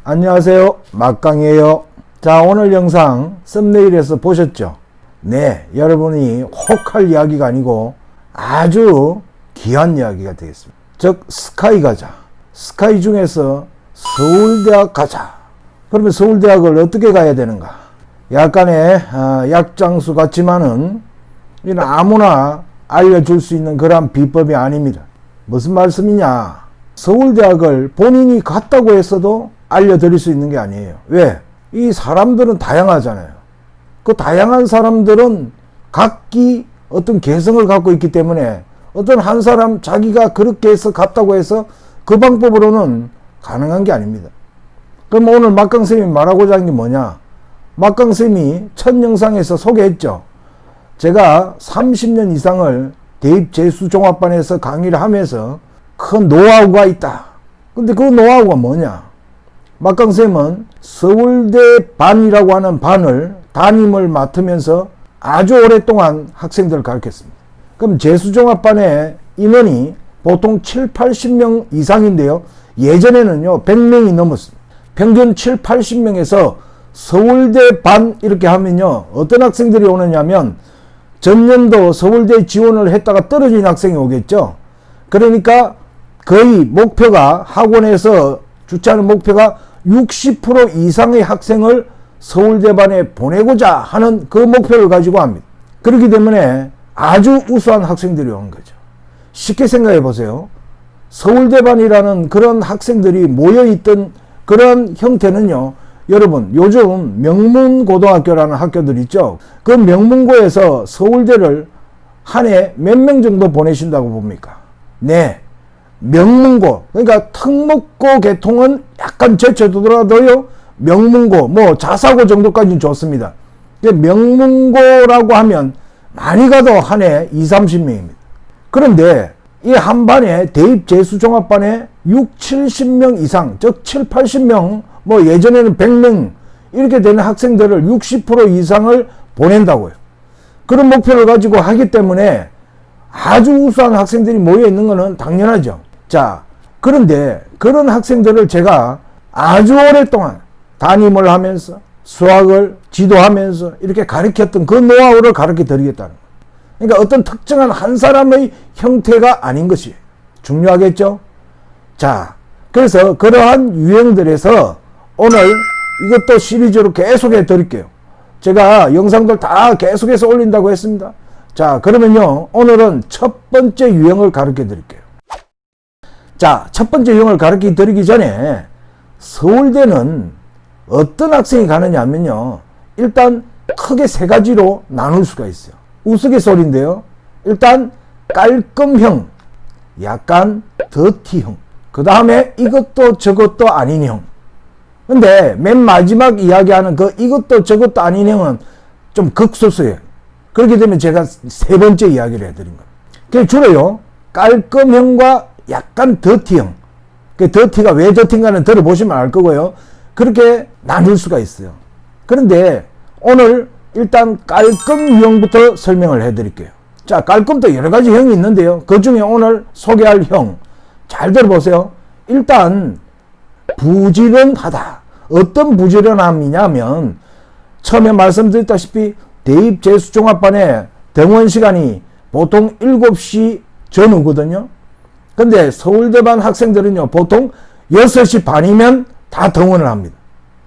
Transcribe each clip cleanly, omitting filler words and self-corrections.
안녕하세요, 막강이에요. 자, 오늘 영상 썸네일에서 보셨죠? 네, 여러분이 혹할 이야기가 아니고 아주 귀한 이야기가 되겠습니다. 즉, 스카이 가자. 스카이 중에서 서울대학 가자. 그러면 서울대학을 어떻게 가야 되는가? 약간의 약장수 같지만은 이는 아무나 알려줄 수 있는 그런 비법이 아닙니다. 무슨 말씀이냐? 서울대학을 본인이 갔다고 했어도 알려드릴 수 있는 게 아니에요. 왜? 이 사람들은 다양하잖아요. 그 다양한 사람들은 각기 어떤 개성을 갖고 있기 때문에 어떤 한 사람 자기가 그렇게 해서 갔다고 해서 그 방법으로는 가능한 게 아닙니다. 그럼 오늘 막강쌤이 말하고자 하는 게 뭐냐? 막강쌤이 첫 영상에서 소개했죠. 제가 30년 이상을 대입재수종합반에서 강의를 하면서 큰 노하우가 있다. 근데 그 노하우가 뭐냐? 막강쌤은 서울대 반이라고 하는 반을 담임을 맡으면서 아주 오랫동안 학생들을 가르쳤습니다. 그럼 재수종합반의 인원이 보통 7, 80명 이상인데요. 예전에는요 100명이 넘었습니다. 평균 7, 80명에서 서울대 반 이렇게 하면요 어떤 학생들이 오느냐면 전년도 서울대 지원을 했다가 떨어진 학생이 오겠죠. 그러니까 거의 목표가 학원에서 주최하는 목표가 60% 이상의 학생을 서울대반에 보내고자 하는 그 목표를 가지고 합니다. 그렇기 때문에 아주 우수한 학생들이 오는 거죠. 쉽게 생각해 보세요. 서울대반이라는 그런 학생들이 모여있던 그런 형태는요, 여러분 요즘 명문고등학교라는 학교들 있죠. 그 명문고에서 서울대를 한 해 몇 명 정도 보내신다고 봅니까? 네, 명문고, 그러니까 특목고 계통은 약간 제쳐두더라도요 명문고, 뭐 자사고 정도까지는 좋습니다. 명문고라고 하면 많이 가도 한 해 20, 30명입니다. 그런데 이 한 반에 대입재수종합반에 6, 70명 이상, 즉 7, 80명, 뭐 예전에는 100명 이렇게 되는 학생들을 60% 이상을 보낸다고요. 그런 목표를 가지고 하기 때문에 아주 우수한 학생들이 모여 있는 것은 당연하죠. 자, 그런데 그런 학생들을 제가 아주 오랫동안 담임을 하면서 수학을 지도하면서 이렇게 가르쳤던 그 노하우를 가르쳐 드리겠다는 거예요. 그러니까 어떤 특정한 한 사람의 형태가 아닌 것이 중요하겠죠. 자, 그래서 그러한 유형들에서 오늘 이것도 시리즈로 계속해 드릴게요. 제가 영상들 다 계속해서 올린다고 했습니다. 자, 그러면요 오늘은 첫 번째 유형을 가르쳐 드릴게요. 자, 첫 번째 유형을 가르쳐 드리기 전에 서울대는 어떤 학생이 가느냐 하면요, 일단 크게 세 가지로 나눌 수가 있어요. 우스갯소리인데요, 일단 깔끔형, 약간 더티형, 그 다음에 이것도 저것도 아닌 형. 근데 맨 마지막 이야기하는 그 이것도 저것도 아닌 형은 좀 극소수예요. 그렇게 되면 제가 세 번째 이야기를 해드린 겁니다. 그게 주로요 깔끔형과 약간 더티형, 그 더티가 왜 더티인가는 들어보시면 알 거고요, 그렇게 나눌 수가 있어요. 그런데 오늘 일단 깔끔 유형부터 설명을 해드릴게요. 자, 깔끔도 여러 가지 형이 있는데요, 그 중에 오늘 소개할 형 잘 들어보세요. 일단 부지런하다. 어떤 부지런함이냐면 처음에 말씀드렸다시피 대입재수종합반의 등원 시간이 보통 7시 전후거든요. 근데 서울대반 학생들은요 보통 6시 반이면 다 등원을 합니다.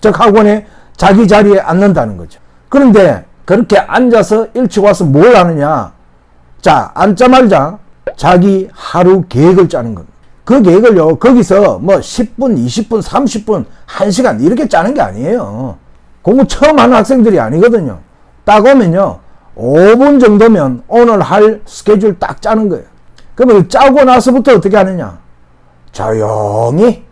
즉 학원에 자기 자리에 앉는다는 거죠. 그런데 그렇게 앉아서 일찍 와서 뭘 하느냐? 자, 앉자마자 자기 하루 계획을 짜는 겁니다. 그 계획을요 거기서 뭐 10분, 20분, 30분, 1시간 이렇게 짜는 게 아니에요. 공부 처음 하는 학생들이 아니거든요. 딱 오면요 5분 정도면 오늘 할 스케줄 딱 짜는 거예요. 그러면 짜고 나서부터 어떻게 하느냐? 조용히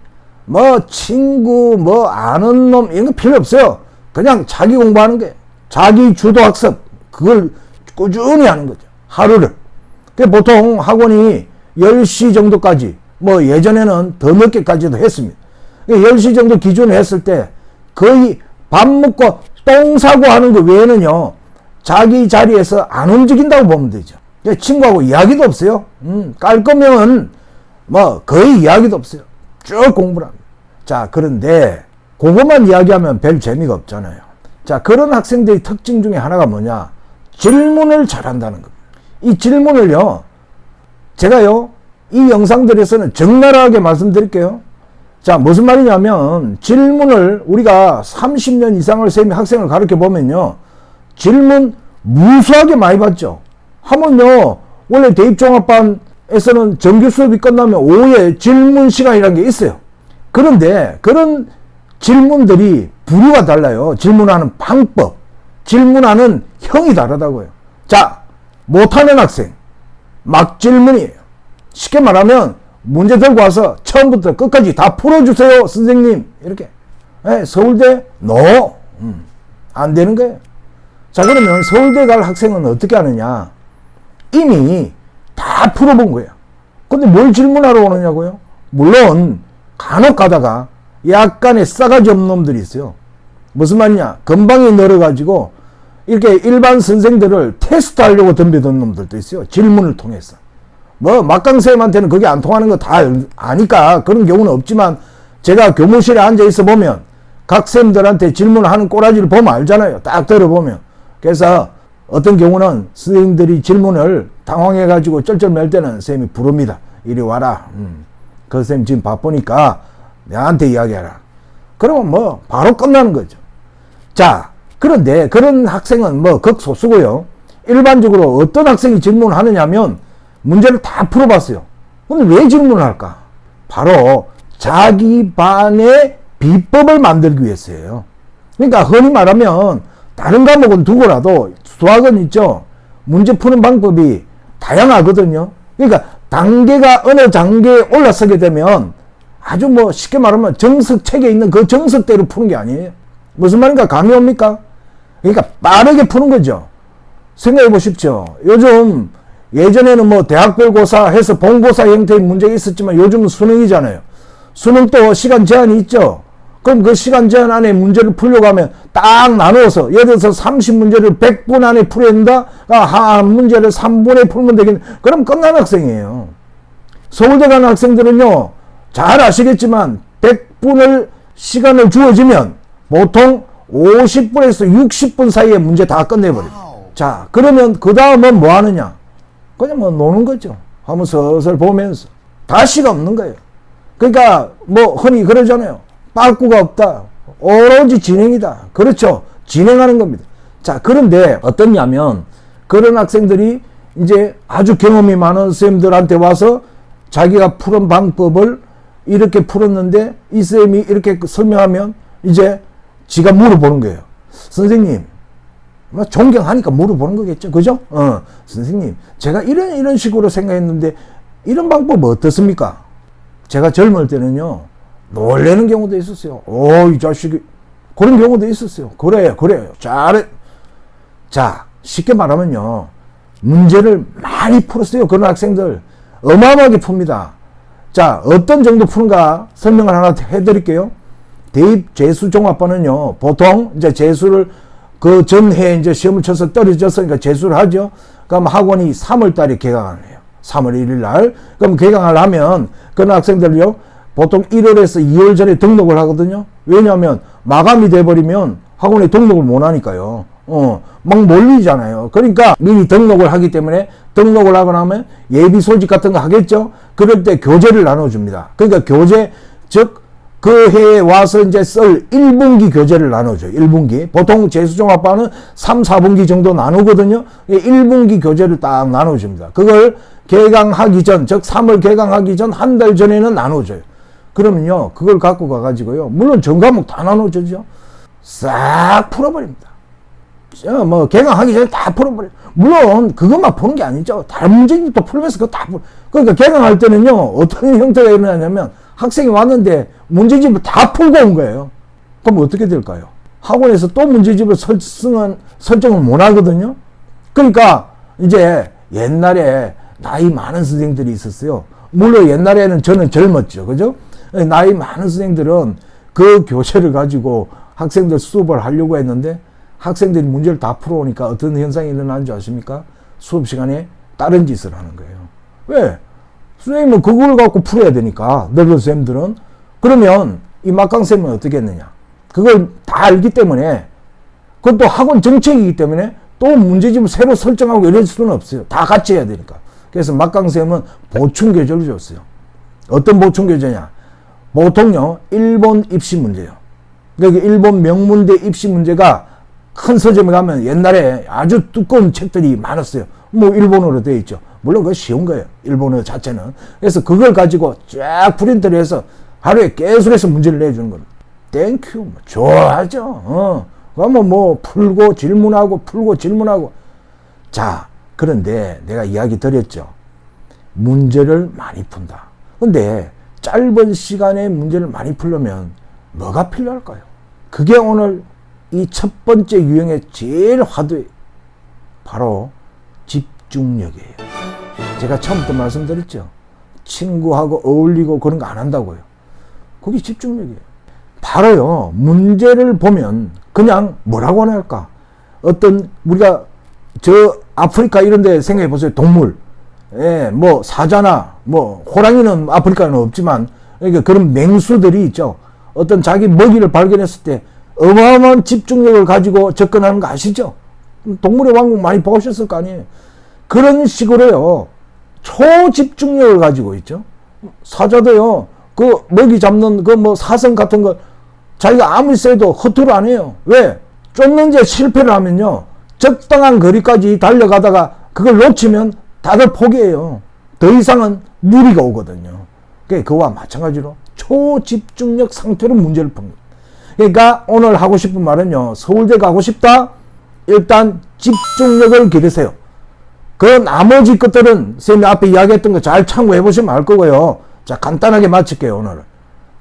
뭐 친구 뭐 아는 놈 이런 거 필요 없어요. 그냥 자기 공부하는 거예요. 자기 주도 학습, 그걸 꾸준히 하는 거죠, 하루를. 보통 학원이 10시 정도까지, 뭐 예전에는 더 늦게까지도 했습니다. 10시 정도 기준으로 했을 때 거의 밥 먹고 똥 사고 하는 거 외에는요 자기 자리에서 안 움직인다고 보면 되죠. 친구하고 이야기도 없어요. 깔끔형은 뭐 거의 이야기도 없어요. 쭉 공부를 합니다. 자, 그런데 그것만 이야기하면 별 재미가 없잖아요. 자, 그런 학생들의 특징 중에 하나가 뭐냐? 질문을 잘한다는 겁니다. 이 질문을요, 제가요, 이 영상들에서는 적나라하게 말씀드릴게요. 자, 무슨 말이냐면, 질문을 우리가 30년 이상을 쌤이 학생을 가르쳐 보면요, 질문 무수하게 많이 받죠. 하물며, 원래 대입종합반에서는 정규 수업이 끝나면 오후에 질문 시간이라는 게 있어요. 그런데 그런 질문들이 부류가 달라요. 질문하는 방법, 질문하는 형이 다르다고요. 자, 못하는 학생, 막 질문이에요. 쉽게 말하면 문제 들고 와서 처음부터 끝까지 다 풀어주세요, 선생님. 이렇게. 서울대? No. 안 되는 거예요. 자, 그러면 서울대 갈 학생은 어떻게 하느냐? 이미 다 풀어본 거예요. 근데 뭘 질문하러 오느냐고요? 물론 간혹 가다가 약간의 싸가지 없는 놈들이 있어요. 무슨 말이냐? 건방이 늘어가지고 이렇게 일반 선생들을 테스트 하려고 덤벼든 놈들도 있어요. 질문을 통해서. 뭐 막강쌤한테는 그게 안 통하는 거 다 아니까 그런 경우는 없지만, 제가 교무실에 앉아 있어 보면 각 쌤들한테 질문을 하는 꼬라지를 보면 알잖아요. 딱 들어보면. 그래서 어떤 경우는 선생님들이 질문을 당황해 가지고 쩔쩔맬 때는 쌤이 부릅니다. 이리 와라. 그 쌤 지금 바쁘니까 내한테 이야기하라. 그러면 뭐 바로 끝나는 거죠. 자, 그런데 그런 학생은 뭐 극소수고요. 일반적으로 어떤 학생이 질문을 하느냐면 문제를 다 풀어봤어요. 근데 왜 질문을 할까? 바로 자기 반의 비법을 만들기 위해서예요. 그러니까 흔히 말하면 다른 과목은 두고라도 수학은 있죠. 문제 푸는 방법이 다양하거든요. 그러니까 단계가 어느 단계에 올라서게 되면 아주 뭐 쉽게 말하면 정석책에 있는 그 정석대로 푸는 게 아니에요. 무슨 말인가 감이 옵니까? 그러니까 빠르게 푸는 거죠. 생각해 보십시오. 요즘 예전에는 뭐 대학별고사 해서 본고사 형태의 문제가 있었지만 요즘은 수능이잖아요. 수능도 시간 제한이 있죠. 그럼 그 시간 제한 안에 문제를 풀려고 하면 딱 나누어서, 예를 들어서 30문제를 100분 안에 풀어야 된다? 한 문제를 3분에 풀면 되겠네. 그럼 끝난 학생이에요. 서울대 가는 학생들은요, 잘 아시겠지만 100분을 시간을 주어지면 보통 50분에서 60분 사이에 문제 다 끝내버려요. 자, 그러면 그 다음은 뭐 하느냐? 그냥 뭐 노는 거죠. 한번 슬슬 보면서. 다시가 없는 거예요. 그러니까 뭐 흔히 그러잖아요. 빠꾸가 없다. 오로지 진행이다. 그렇죠. 진행하는 겁니다. 자, 그런데 어떻냐면 그런 학생들이 이제 아주 경험이 많은 선생님들한테 와서 자기가 푸는 방법을 이렇게 풀었는데 이 쌤이 이렇게 설명하면 이제 지가 물어보는 거예요. 선생님, 뭐 존경하니까 물어보는 거겠죠. 그죠? 선생님, 제가 이런 식으로 생각했는데 이런 방법 어떻습니까? 제가 젊을 때는요, 놀래는 경우도 있었어요. 이 자식이. 그런 경우도 있었어요. 그래요. 잘해. 자, 쉽게 말하면요, 문제를 많이 풀었어요. 그런 학생들. 어마어마하게 풉니다. 자, 어떤 정도 푸는가 설명을 하나 해드릴게요. 대입 재수종합반은요, 보통 이제 재수를 그 전해 이제 시험을 쳐서 떨어졌으니까 재수를 하죠. 그럼 학원이 3월 달에 개강을 해요. 3월 1일 날. 그럼 개강을 하면 그런 학생들요, 보통 1월에서 2월 전에 등록을 하거든요. 왜냐하면 마감이 돼버리면 학원에 등록을 못 하니까요. 막 몰리잖아요. 그러니까 미리 등록을 하기 때문에 등록을 하고 나면 예비 소집 같은 거 하겠죠. 그럴 때 교재를 나눠줍니다. 그러니까 교재, 즉 그 해에 와서 이제 쓸 1분기 교재를 나눠줘요. 1분기. 보통 재수종합반은 3, 4분기 정도 나누거든요. 1분기 교재를 딱 나눠줍니다. 그걸 개강하기 전, 즉 3월 개강하기 전 한 달 전에는 나눠줘요. 그러면요, 그걸 갖고 가가지고요, 물론 전 과목 다 나눠주죠. 싹 풀어버립니다. 뭐 개강하기 전에 다 풀어버려요. 물론 그것만 푸는 게 아니죠. 다른 문제집도 풀면서 그거 다 풀어. 그러니까 개강할 때는요, 어떤 형태가 일어나냐면 학생이 왔는데 문제집을 다 풀고 온 거예요. 그럼 어떻게 될까요? 학원에서 또 문제집을 설정을 못 하거든요. 그러니까 이제 옛날에 나이 많은 선생들이 있었어요. 물론 옛날에는 저는 젊었죠. 그죠? 나이 많은 선생들은 그 교재를 가지고 학생들 수업을 하려고 했는데 학생들이 문제를 다 풀어오니까 어떤 현상이 일어나는 줄 아십니까? 수업 시간에 다른 짓을 하는 거예요. 왜? 선생님은 그걸 갖고 풀어야 되니까, 너희 쌤들은. 그러면 이 막강쌤은 어떻게 했느냐. 그걸 다 알기 때문에, 그것도 학원 정책이기 때문에 또 문제집을 새로 설정하고 이럴 수는 없어요. 다 같이 해야 되니까. 그래서 막강쌤은 보충 교재를 줬어요. 어떤 보충 교재냐. 보통요, 일본 입시 문제요. 그러니까 일본 명문대 입시 문제가 큰 서점에 가면 옛날에 아주 두꺼운 책들이 많았어요. 뭐 일본어로 되어 있죠. 물론 그거 쉬운 거예요. 일본어 자체는. 그래서 그걸 가지고 쫙 프린트를 해서 하루에 계속해서 문제를 내주는 겁니다. 땡큐. 좋아하죠. 그러면 뭐 풀고 질문하고 풀고 질문하고. 자, 그런데 내가 이야기 드렸죠. 문제를 많이 푼다. 근데 짧은 시간에 문제를 많이 풀려면 뭐가 필요할까요? 그게 오늘 이 첫 번째 유형의 제일 화두에 바로 집중력이에요. 제가 처음부터 말씀드렸죠. 친구하고 어울리고 그런 거 안 한다고요. 그게 집중력이에요. 바로요, 문제를 보면 그냥 뭐라고 하나 할까? 어떤 우리가 저 아프리카 이런 데 생각해 보세요. 동물. 예, 뭐 사자나 뭐 호랑이는 아프리카는 없지만 그러니까 그런 맹수들이 있죠. 어떤 자기 먹이를 발견했을 때 어마어마한 집중력을 가지고 접근하는 거 아시죠? 동물의 왕국 많이 보셨을 거 아니에요. 그런 식으로요, 초집중력을 가지고 있죠. 사자도요, 그 먹이 잡는 그 뭐 사슴 같은 거 자기가 아무리 세도 허투루 안 해요. 왜? 쫓는데 실패를 하면요, 적당한 거리까지 달려가다가 그걸 놓치면 다들 포기해요. 더 이상은 무리가 오거든요. 그와 마찬가지로 초집중력 상태로 문제를 푼 거예요. 그러니까 오늘 하고 싶은 말은요, 서울대 가고 싶다? 일단 집중력을 기르세요. 그 나머지 것들은 선생님이 앞에 이야기했던 거 잘 참고해 보시면 알 거고요. 자, 간단하게 마칠게요, 오늘은.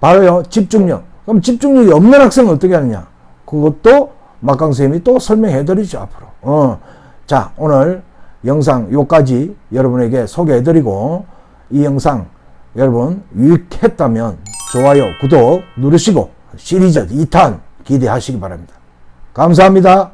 바로요, 집중력. 그럼 집중력이 없는 학생은 어떻게 하느냐? 그것도 막강 선생님이 또 설명해 드리죠, 앞으로. 자, 오늘 영상 요까지 여러분에게 소개해 드리고, 이 영상 여러분 유익했다면 좋아요, 구독 누르시고 시리즈 2탄 기대하시기 바랍니다. 감사합니다.